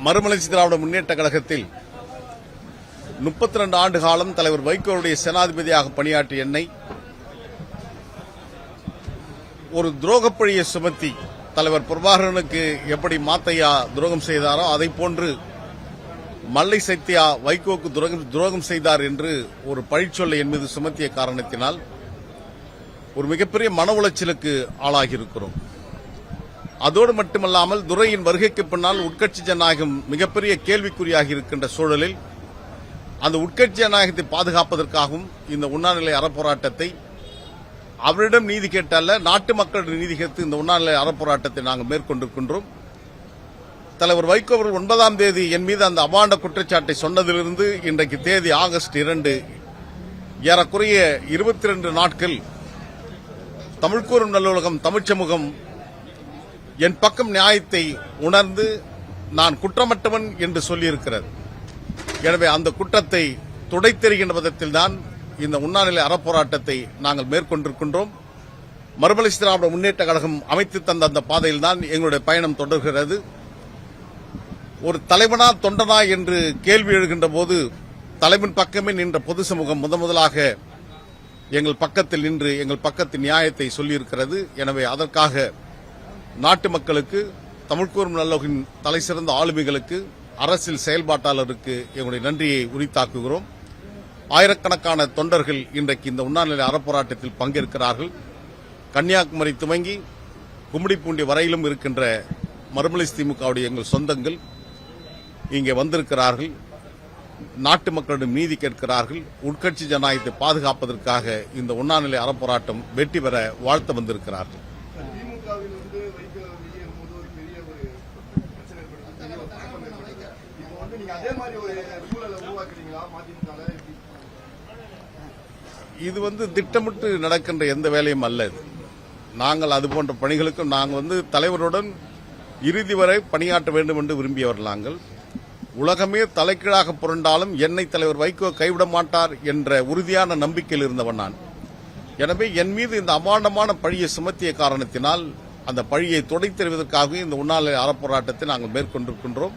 மறுமலர்ச்சி திராவிட முன்னேற்ற கழகத்தில் 32 ஆண்டு காலம் தலைவர் வைகோவுடைய சேனாதிபதியாக பணியாற்றிய என்னை ஒரு துரோகப்பழியை சுமத்தி தலைவர் பிரபாகரனுக்கு எப்படி மாத்தையா துரோகம் செய்தாரோ அதை போன்று மல்லை சத்யா வைகோவுக்கு துரோகம் செய்தார் என்று ஒரு பழிச்சொல்லை என் மீது சுமத்திய காரணத்தினால் ஒரு மிகப்பெரிய மன உளைச்சலுக்கு ஆளாகியிருக்கிறோம். அதோடு மட்டுமல்லாமல் துரையின் வருகைக்கு பின்னால் உட்கட்சி ஜனநாயகம் மிகப்பெரிய கேள்விக்குறியாகி இருக்கின்ற சூழலில் அந்த உட்கட்சி ஜனநாயகத்தை பாதுகாப்பதற்காகவும் இந்த உண்ணாநிலை அறப்போராட்டத்தை அவரிடம் நீதி கேட்டல்ல நாட்டு மக்களிடம் நீதி கேட்டு இந்த உண்ணாநிலை அறப்போராட்டத்தை நாங்கள் மேற்கொண்டிருக்கின்றோம். தலைவர் வைகோ அவர்கள் 9ஆம் தேதி என் மீது அந்த அபாண்ட குற்றச்சாட்டை சொன்னதிலிருந்து இன்றைக்கு தேதி ஆகஸ்ட் 2 ஏறக்குறைய 22 நாட்கள் தமிழ்கூறும் நல்லுலகம் தமிழ் சமூகம் என் பக்கம் நியாயத்தை உணர்ந்து நான் குற்றமற்றவன் என்று சொல்லியிருக்கிறது. எனவே அந்த குற்றத்தை துடைத்தெறிகின்ற விதத்தில்தான் இந்த உண்ணாநிலை அறப்போராட்டத்தை நாங்கள் மேற்கொண்டிருக்கின்றோம். மறுமலர்ச்சி திராவிட முன்னேற்ற கழகம் அமைத்து தந்த அந்த பாதையில்தான் எங்களுடைய பயணம் தொடர்கிறது. ஒரு தலைவனா தொண்டனா என்று கேள்வி எழுகின்ற போது தலைவன் பக்கமே நின்ற பொது சமூகம் முதலாக எங்கள் பக்கத்தில் நின்று எங்கள் பக்கத்தின் நியாயத்தை சொல்லியிருக்கிறது. எனவே அதற்காக நாட்டு மக்களுக்கு தமிழ்கூறும் நல்லுலகின் தலைசிறந்த ஆளுமைகளுக்கு அரசியல் செயல்பாட்டாளருக்கு எங்களுடைய நன்றியை உரித்தாக்குகிறோம். ஆயிரக்கணக்கான தொண்டர்கள் இன்றைக்கு இந்த உண்ணாநிலை அறப்போராட்டத்தில் பங்கேற்கிறார்கள். கன்னியாகுமரி துவங்கி கும்மிடிப்பூண்டி வரையிலும் இருக்கின்ற மறுமலர்ச்சி திமுகவுடைய எங்கள் சொந்தங்கள் இங்கே வந்திருக்கிறார்கள். நாட்டு மக்களிடம் நீதி கேட்கிறார்கள். உட்கட்சி ஜனநாயகத்தை பாதுகாப்பதற்காக இந்த உண்ணாநிலை அறப்போராட்டம் வெற்றி பெற வாழ்த்து வந்திருக்கிறார்கள். இது திட்டமிட்டு நடக்கின்ற எந்த வேலையும் அல்ல. நாங்கள் அதுபோன்ற பணிகளுக்கும் நாங்கள் தலைவருடன் இறுதி வரை பணியாற்ற வேண்டும் என்று விரும்பியவர்கள். நாங்கள் உலகமே தலைகீழாக புரண்டாலும் என்னை தலைவர் வைகோ கைவிட மாட்டார் என்ற உறுதியான நம்பிக்கையில் இருந்தவன் நான். எனவே என் மீது இந்த அபாண்டமான பழியை சுமத்திய காரணத்தினால் அந்த பழியை துடைத்தெறிவதற்காகவே இந்த உண்ணாநிலை அறப்போராட்டத்தை நாங்கள் மேற்கொண்டிருக்கின்றோம்.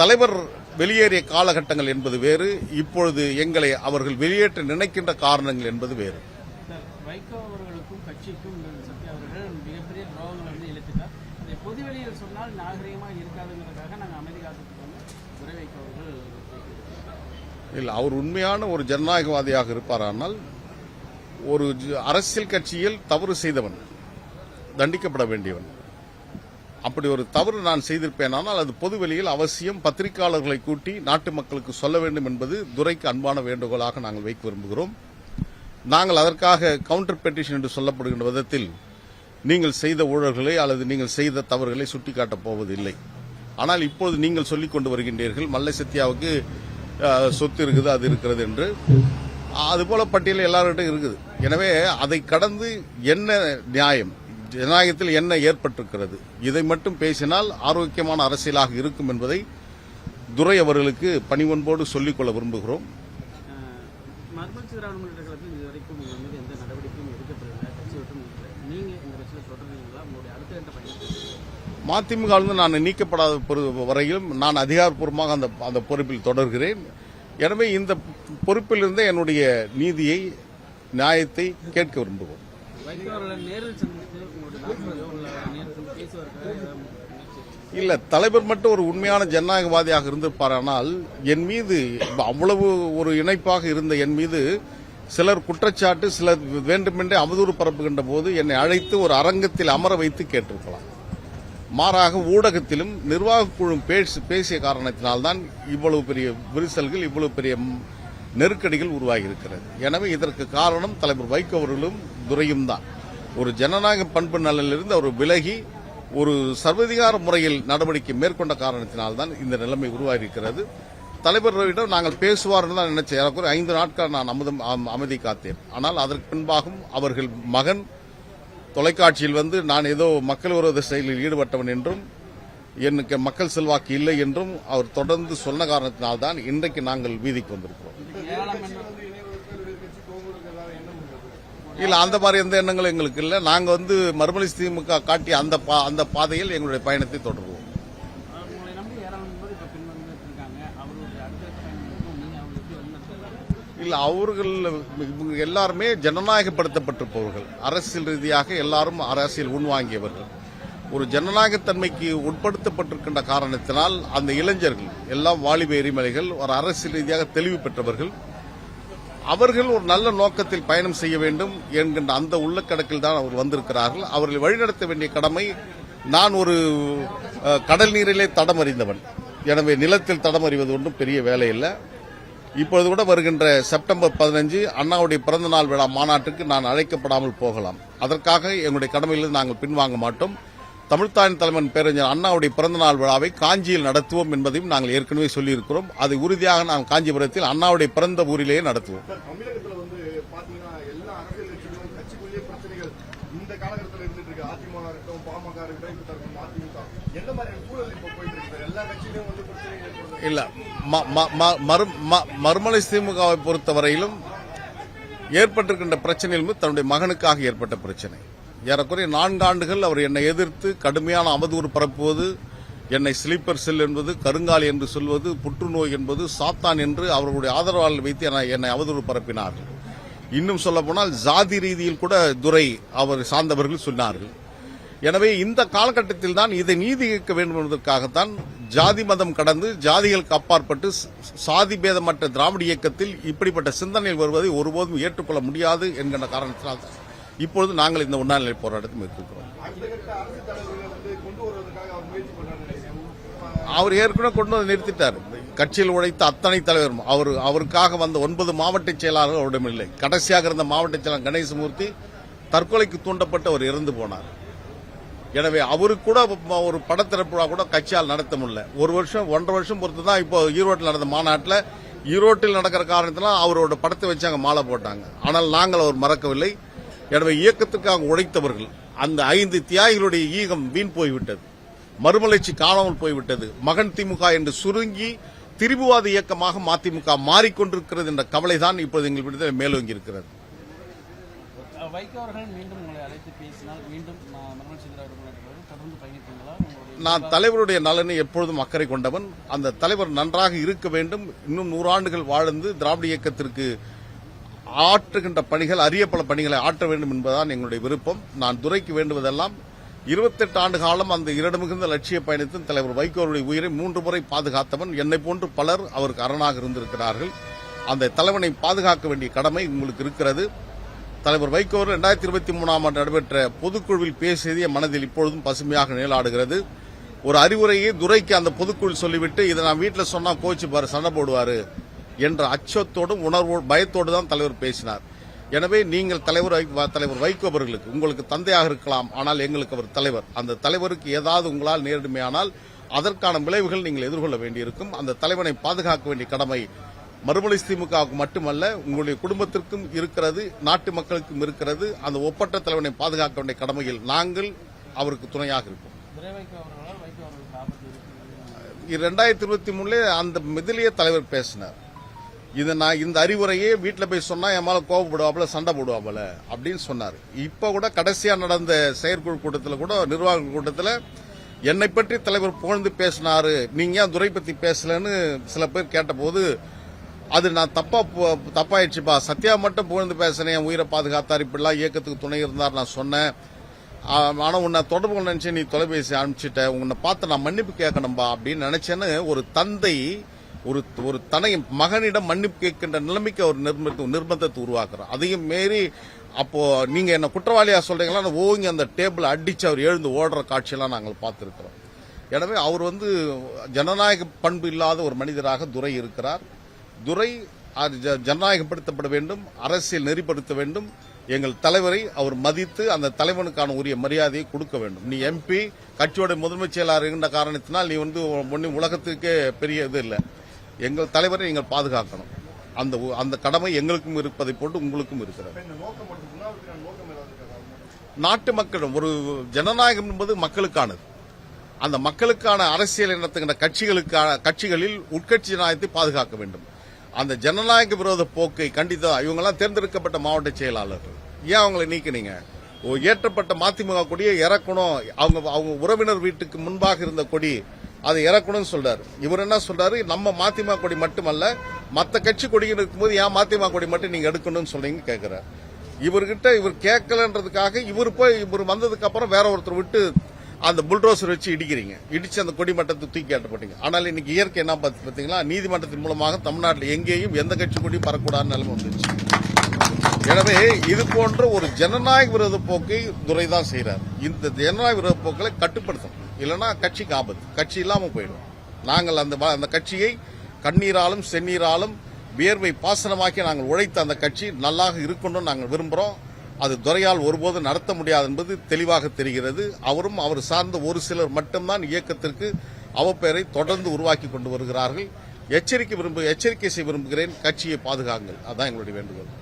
தலைவர் வெளியேறிய காலகட்டங்கள் என்பது வேறு, இப்பொழுது எங்களை அவர்கள் வெளியேற்ற நினைக்கின்ற காரணங்கள் என்பது வேறு. வைகோ அவர்களுக்கும் கட்சிக்கும் சத்யா அவர்கள் மிகப்பெரிய துரோகங்கள் இழுத்துட்டார். அதை பொதுவெளியில் சொன்னால் நாகரிகமாக இருக்காதுங்கிறதுக்காக நாங்கள் அமைதி காத்துக்கொண்டு துரை வைகோ அவர்கள் இல்லை, அவர் உண்மையான ஒரு ஜனநாயகவாதியாக இருப்பாரானால் ஒரு அரசியல் கட்சியில் தவறு செய்தவன் தண்டிக்கப்பட வேண்டியவன். அப்படி ஒரு தவறு நான் செய்திருப்பேனால் அது பொதுவெளியில் அவசியம் பத்திரிகையாளர்களை கூட்டி நாட்டு மக்களுக்கு சொல்ல வேண்டும் என்பது துரைக்கு அன்பான வேண்டுகோளாக நாங்கள் வைக்க விரும்புகிறோம். நாங்கள் அதற்காக கவுண்டர் பெட்டிஷன் என்று சொல்லப்படுகின்ற விதத்தில் நீங்கள் செய்த ஊழல்களை அல்லது நீங்கள் செய்த தவறுகளை சுட்டிக்காட்டப் போவதில்லை. ஆனால் இப்போது நீங்கள் சொல்லிக் கொண்டு வருகின்றீர்கள் மல்லை சத்யாவுக்கு சொத்து இருக்குது அது இருக்கிறது என்று. அதுபோல பட்டியல் எல்லார்கிட்டும் இருக்குது. எனவே அதை கடந்து என்ன நியாயம், ஜனநாயகத்தில் என்ன ஏற்பட்டிருக்கிறது, இதை மட்டும் பேசினால் ஆரோக்கியமான அரசியலாக இருக்கும் என்பதை துரை அவர்களுக்கு பணிவன்போடு சொல்லிக்கொள்ள விரும்புகிறோம். மறுமலர்ச்சி திராவிட முன்னேற்ற கழகத்தில் இதுவரைக்கும் எந்த நடவடிக்கையும் எடுக்கப்படவில்லை. கட்சி விட்டு நீங்க இந்த கட்சியில் தொடர்றீங்களா? உங்களுடைய அடுத்த கட்ட பயணம் மதிமுகவிலிருந்து நான் நீக்கப்படாத வரையிலும் நான் அதிகாரப்பூர்வமாக அந்த பொறுப்பில் தொடர்கிறேன். எனவே இந்த பொறுப்பிலிருந்தே என்னுடைய நீதியை நியாயத்தை கேட்க விரும்புகிறோம். இல்ல, தலைவர் மட்டும் ஒரு உண்மையான ஜனநாயகவாதியாக இருந்திருப்பாரானால் என் மீது அவ்வளவு ஒரு இணைப்பாக இருந்த என் மீது சிலர் குற்றச்சாட்டு சிலர் வேண்டுமென்றே அவதூறு பரப்புகின்ற போது என்னை அழைத்து ஒரு அரங்கத்தில் அமர வைத்து கேட்டிருக்கலாம். மாறாக ஊடகத்திலும் நிர்வாக குழு பேசிய காரணத்தினால்தான் இவ்வளவு பெரிய விரிசல்கள் இவ்வளவு பெரிய நெருக்கடிகள் உருவாகி இருக்கிறது. எனவே இதற்கு காரணம் தலைவர் வைகோ அவர்களும் துரையும் தான். ஒரு ஜனநாயக பண்பு நலனிலிருந்து அவர் விலகி ஒரு சர்வதிகார முறையில் நடவடிக்கை மேற்கொண்ட காரணத்தினால்தான் இந்த நிலைமை உருவாகியிருக்கிறது. தலைவர்களிடம் நாங்கள் பேசுவார்னு தான் நினைச்சேன். 5 நாட்கள் நான் அமைதி காத்தேன். ஆனால் அதற்கு பின்பாகவும் அவர்கள் மகன் தொலைக்காட்சியில் நான் ஏதோ மக்கள் விரோத செயலில் ஈடுபட்டவன் என்றும் எனக்கு மக்கள் செல்வாக்கு இல்லை என்றும் அவர் தொடர்ந்து சொன்ன காரணத்தினால்தான் இன்றைக்கு நாங்கள் வீதிக்கு வந்திருக்கிறோம். இல்ல, அந்த மாதிரி எந்த எண்ணங்களும் எங்களுக்கு இல்லை. நாங்க மறுமலர்ச்சி திமுக காட்டிய அந்த பாதையில் எங்களுடைய பயணத்தை தொடர்வோம். இப்ப பின்வந்துட்டு இருக்காங்க. அவருடைய அடுத்த பயணம் நீங்க அவங்க எப்படி வழிநடத்துறாங்க? இல்ல, அவர்கள் இவங்க எல்லாருமே ஜனநாயகப்படுத்தப்பட்டிருப்பவர்கள். அரசியல் ரீதியாக எல்லாரும் அரசியல் உள்வாங்கியவர்கள். ஒரு ஜனநாயகத்தன்மைக்கு உட்படுத்தப்பட்டிருக்கின்ற காரணத்தினால் அந்த இளைஞர்கள் எல்லாம் வாலிப எரிமலைகள், ஒரு அரசியல் ரீதியாக தெளிவு பெற்றவர்கள். அவர்கள் ஒரு நல்ல நோக்கத்தில் பயணம் செய்ய வேண்டும் என்கின்ற அந்த உள்ளக்கடக்கில் தான் அவர் வந்திருக்கிறார்கள். அவர்களை வழிநடத்த வேண்டிய கடமை, நான் ஒரு கடல் நீரிலே தடம் அறிந்தவன், எனவே நிலத்தில் தடம் அறிவது ஒன்றும் பெரிய வேலை இல்லை. இப்பொழுது கூட வருகின்ற செப்டம்பர் 15 அண்ணாவுடைய பிறந்தநாள் விழா மாநாட்டுக்கு நான் அழைக்கப்படாமல் போகலாம். அதற்காக எங்களுடைய கடமையிலிருந்து நாங்கள் பின்வாங்க மாட்டோம். தமிழ்த்தாயின் தலைவன் பேரறிஞர் அண்ணாவுடைய பிறந்தநாள் விழாவை காஞ்சியில் நடத்துவோம் என்பதையும் நாங்கள் ஏற்கனவே சொல்லியிருக்கிறோம். அது உறுதியாக நாங்கள் காஞ்சிபுரத்தில் அண்ணாவுடைய பிறந்த ஊரிலேயே நடத்துவோம். தமிழகத்தில் வந்து பாத்தீங்கன்னா எல்லா அரசியல் கட்சிகளும் கட்சிக்குள்ளேயே பிரச்சனைகள் இந்த காலகட்டத்தில் இருந்துட்டு இருக்கு. அதிமுக இருக்கட்டும், பாமக இருக்கட்டும், அதிமுக எந்த மாதிரியான சூழல் இப்போ போயிட்டு இருக்கு? எல்லா கட்சியிலும் வந்து பிரச்சனைகள் இல்ல, மறுமலை திமுகவை பொறுத்தவரையிலும் ஏற்பட்டிருக்கின்ற பிரச்சனையில் தன்னுடைய மகனுக்காக ஏற்பட்ட பிரச்சனை. ஏறக்குறைய 4 ஆண்டுகள் அவர் என்னை எதிர்த்து கடுமையான அவதூறு பரப்புவது, என்னை ஸ்லீப்பர் செல் என்பது, கருங்காலி என்று சொல்வது, புற்றுநோய் என்பது, சாத்தான் என்று அவர்களுடைய ஆதரவாளர்கள் வைத்து என்னை அவதூறு பரப்பினார்கள். இன்னும் சொல்லப்போனால் ஜாதி ரீதியில் கூட துரை அவர் சார்ந்தவர்கள் சொன்னார்கள். எனவே இந்த காலகட்டத்தில் தான் இதை நீதி கேட்க வேண்டும் என்பதற்காகத்தான் ஜாதி மதம் கடந்து ஜாதிகளுக்கு அப்பாற்பட்டு சாதி பேதமற்ற திராவிட இயக்கத்தில் இப்படிப்பட்ட சிந்தனைகள் வருவதை ஒருபோதும் ஏற்றுக்கொள்ள முடியாது என்கின்ற காரணத்தினால் தான் இப்பொழுது நாங்கள் இந்த உண்ணாநிலை போராட்டத்தை மேற்கொள்கிறோம். அவர் ஏற்கனவே கொண்டு வந்து நிறுத்திட்டார். கட்சியில் உழைத்த அத்தனை தலைவரும் அவருக்காக வந்த 9 மாவட்ட செயலாளர்கள் அவரிடம் இல்லை. கடைசியாக இருந்த மாவட்ட செயலாளர் கணேசமூர்த்தி தற்கொலைக்கு தூண்டப்பட்டு அவர் இறந்து போனார். எனவே அவருக்கு கூட ஒரு படத்திறப்பு கூட கட்சியால் நடத்த முடியல. 1.5 வருஷம் பொறுத்து தான் இப்போ ஈரோட்டில் நடந்த மாநாட்டில், ஈரோட்டில் நடக்கிற காரணத்தினால் அவரோட படத்தை வச்சு அங்கே மாலை போட்டாங்க. ஆனால் நாங்கள் அவர் மறக்கவில்லை. எனவே இயக்கத்துக்காக உழைத்தவர்கள், அந்த 5 தியாகிகளுடைய ஈகம் வீண் போய்விட்டது, மறுமலர்ச்சி காணாமல் போய்விட்டது. மகன் திமுக என்று சுருங்கி திரிபுவாத இயக்கமாக மதிமுக மாறிக்கொண்டிருக்கிறது என்ற கவலைதான் இப்போது எங்கள் மேலோங்கி இருக்கிறது. வைகோ அவர்கள் மீண்டும் உங்களை அழைத்து பேசினால் மீண்டும் தொடர்ந்து பயணிப்பீங்களா? நான் தலைவருடைய நலனை எப்பொழுதும் அக்கறை கொண்டவன். அந்த தலைவர் நன்றாக இருக்க வேண்டும், இன்னும் 100 ஆண்டுகள் வாழ்ந்து திராவிட இயக்கத்திற்கு ஆற்றுகின்ற பணிகள், அரிய பல பணிகளை ஆற்ற வேண்டும் என்பதுதான் எங்களுடைய விருப்பம். நான் துரைக்கு வேண்டுவதெல்லாம் 28 ஆண்டு காலம் அந்த இரண்டு மிகுந்த லட்சிய பயணத்தில் தலைவர் வைகோவுடைய உயிரை 3 முறை பாதுகாத்தவன். என்னை போன்று பலர் அவருக்கு அரணாக இருந்திருக்கிறார்கள். அந்த தலைவனை பாதுகாக்க வேண்டிய கடமை உங்களுக்கு இருக்கிறது. தலைவர் வைகோ 2023ஆம் ஆண்டு நடைபெற்ற பொதுக்குழுவில் பேசியதே மனதில் இப்பொழுதும் பசுமையாக நிழலாடுகிறது. ஒரு அறிவுரையை துரைக்கு அந்த பொதுக்குழு சொல்லிவிட்டு, இதை நான் வீட்டில் சொன்னா கோச்சு பாரு, சண்டை போடுவாரு என்ற அச்சத்தோடும் பயத்தோடு தான் தலைவர் பேசினார். எனவே நீங்கள் தலைவர் வைகோ அவர்களுக்கு, உங்களுக்கு தந்தையாக இருக்கலாம், ஆனால் எங்களுக்கு அவர் தலைவர். அந்த தலைவருக்கு ஏதாவது உங்களால் நேரிடுமையானால் அதற்கான விளைவுகள் நீங்கள் எதிர்கொள்ள வேண்டியிருக்கும். அந்த தலைவனை பாதுகாக்க வேண்டிய கடமை மறுமலை திமுகவுக்கு மட்டுமல்ல, உங்களுடைய குடும்பத்திற்கும் இருக்கிறது, நாட்டு மக்களுக்கும் இருக்கிறது. அந்த ஒப்பற்ற தலைவனை பாதுகாக்க வேண்டிய கடமையில் நாங்கள் அவருக்கு துணையாக இருப்போம். 2023 அந்த மிதிலேயே தலைவர் பேசினார். இந்த அறிவுரையே வீட்டில் போய் சொன்னா என் மேல கோபப்படுவாப்ல, சண்டை போடுவாப்ல அப்படின்னு சொன்னார். இப்ப கூட கடைசியா நடந்த செயற்குழு கூட்டத்தில் கூட, நிர்வாக கூட்டத்தில் என்னை பற்றி தலைவர் புகழ்ந்து பேசினாரு, நீங்க ஏன் துரை பத்தி பேசலன்னு சில பேர் கேட்டபோது, அது நான் தப்பாயிடுச்சுப்பா, சத்யா மட்டும் புகழ்ந்து பேசினேன், என் உயிரை பாதுகாத்தார், இப்படிலாம் இயக்கத்துக்கு துணை இருந்தார் நான் சொன்னேன். ஆனா உன்னை தொடர்பு கொண்டு நினைச்சு நீ தொலைபேசி அனுப்பிச்சிட்ட, உன்னை பார்த்து நான் மன்னிப்பு கேட்கணும்பா அப்படின்னு நினைச்சேன்னு ஒரு தந்தை ஒரு மகனிடம் மன்னிப்பு கேட்கின்ற நிலைமைக்கு அவர் நிர்பந்தத்தை உருவாக்குறார். அதையும் மீறி அப்போ நீங்க என்ன குற்றவாளியா சொல்றீங்களா, ஓங்கி அந்த டேபிள் அடிச்சு அவர் எழுந்து ஓடுற காட்சியெல்லாம் நாங்கள் பார்த்திருக்கிறோம். எனவே அவர் ஜனநாயக பண்பு இல்லாத ஒரு மனிதராக துரை இருக்கிறார். துரை ஜனநாயகப்படுத்தப்பட வேண்டும், அரசியல் நெறிப்படுத்த வேண்டும். எங்கள் தலைவரை அவர் மதித்து அந்த தலைவனுக்கான உரிய மரியாதையை கொடுக்க வேண்டும். நீ எம்பி, கட்சியோட முதன்மைச் செயலாளர் என்ற காரணத்தினால் நீ ஒன்னும் உலகத்துக்கே பெரிய இது இல்லை. எங்கள் தலைவரை நீங்கள் பாதுகாக்கணும். அந்த கடமை எங்களுக்கும் இருப்பதை போட்டு உங்களுக்கும் இருக்கிறது. நாட்டு மக்களிடம் ஒரு ஜனநாயகம் என்பது மக்களுக்கானது. அந்த மக்களுக்கான அரசியல் நடத்துகின்ற கட்சிகளில் உட்கட்சி ஜனநாயகத்தை பாதுகாக்க வேண்டும். அந்த ஜனநாயக விரோத போக்கை கண்டித்தா இவங்கெல்லாம் தேர்ந்தெடுக்கப்பட்ட மாவட்ட செயலாளர்கள், ஏன் அவங்களை நீக்கினீங்க? ஏற்றப்பட்ட மதிமுக கொடியை இறக்கணும். அவங்க உறவினர் வீட்டுக்கு முன்பாக இருந்த கொடி அதை இறக்கணும்னு சொல்றாரு. இவர் என்ன சொல்றாரு, நம்ம மதிமுக கொடி மட்டுமல்ல மற்ற கட்சி கொடிகள் இருக்கும்போது ஏன் மதிமுக கொடி மட்டும் நீங்க எடுக்கணும்னு சொல்றீங்க கேட்கிறார். இவர்கிட்ட இவர் கேட்கலன்றதுக்காக இவர் வந்ததுக்கு அப்புறம் வேற ஒருத்தர் விட்டு அந்த புல்டோசர் வச்சு இடிச்சு அந்த கொடி மட்டத்தை தூக்கி காட்டப்பட்டீங்க. ஆனால் இன்னைக்கு இயற்கை என்ன பார்த்தீங்களா, நீதிமன்றத்தின் மூலமாக தமிழ்நாட்டில் எங்கேயும் எந்த கட்சி கொடி பறக்கூடாத நிலைமை வந்துச்சு. எனவே இது போன்ற ஒரு ஜனநாயக விரோத போக்கை துரை தான் செய்யறார். இந்த ஜனநாயக விரோத போக்களை கட்டுப்படுத்தணும், இல்லைன்னா கட்சிக்கு ஆபத்து, கட்சி இல்லாம போயிடும். நாங்கள் அந்த கட்சியை கண்ணீராலும் செந்நீராலும் வியர்வை பாசனமாக்கி நாங்கள் உழைத்த அந்த கட்சி நல்லாக இருக்கணும்னு நாங்கள் விரும்புகிறோம். அது துரையால் ஒருபோதும் நடத்த முடியாது என்பது தெளிவாக தெரிகிறது. அவரும் அவர் சார்ந்த ஒரு சிலர் மட்டும்தான் இயக்கத்திற்கு அவப்பெயரை தொடர்ந்து உருவாக்கி கொண்டு வருகிறார்கள். எச்சரிக்கை செய்ய விரும்புகிறேன், கட்சியை பாதுகாங்கள். அதான் எங்களுடைய வேண்டுகோள்.